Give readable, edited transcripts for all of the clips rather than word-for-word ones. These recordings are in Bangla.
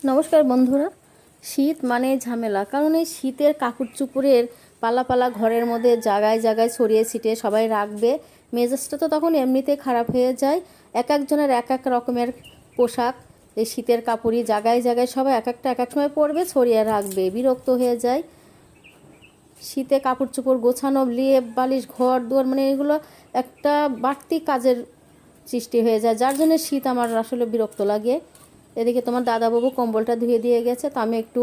নমস্কার বন্ধুরা। শীত মানে ঝামেলা, কারণ এই শীতের কাপড় চোপড়ের পালা পালা ঘরের মধ্যে জায়গায় জায়গায় ছড়িয়ে ছিটিয়ে সবাই রাখবে। মেজাজটা তো তখন এমনিতে খারাপ হয়ে যায়। এক একজনের এক এক রকমের পোশাক, এই শীতের কাপড়ই জায়গায় জায়গায় সবাই এক একটা এক এক সময় পরবে, ছড়িয়ে রাখবে, বিরক্ত হয়ে যায়। শীতে কাপড় চোপড় গোছানো, লেপ বালিশ ঘর দুয়ার, মানে এগুলো একটা বাড়তি কাজের সৃষ্টি হয়ে যায়, যার জন্য শীত আমার আসলে বিরক্ত লাগে। এদিকে তোমার দাদাবাবু কম্বলটা ধুয়ে দিয়ে গেছে, তো আমি একটু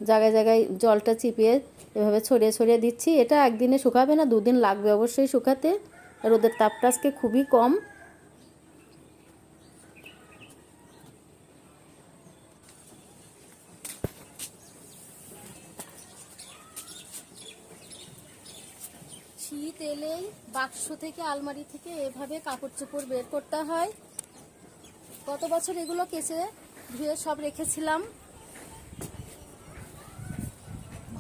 জায়গায় জায়গায় জলটা চিপিয়ে এভাবে ছড়িয়ে ছড়িয়ে দিচ্ছি। এটা একদিনে শুকাবে না, দুদিন লাগবে অবশ্যই শুকাতে। রোদের তাপটা আজকে খুবই কম। শীত এলেই বাক্স থেকে আলমারি থেকে এভাবে কাপড় চোপড় বের করতে হয়। গত বছর এগুলো কেচে ধুয়ে সব রেখেছিলাম,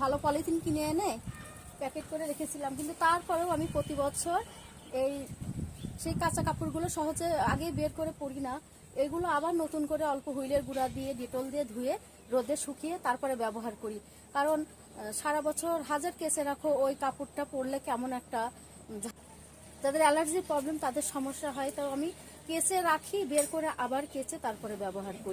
ভালো পলিথিন কিনে এনে প্যাকেট করে রেখেছিলাম, কিন্তু তারপরেও আমি প্রতি বছর এই সেই কাঁচা কাপড়গুলো সহজে আগেই বের করে পরি না। এগুলো আবার নতুন করে অল্প হুইলের গুঁড়া দিয়ে ডেটল দিয়ে ধুয়ে রোদে শুকিয়ে তারপরে ব্যবহার করি। কারণ সারা বছর হাজার কেচে রাখো, ওই কাপড়টা পরলে কেমন একটা, যাদের অ্যালার্জির প্রবলেম তাদের সমস্যা হয়। তো আমি কেচে রাখি, বের করে আবার কেচে তারপরে ব্যবহার করি।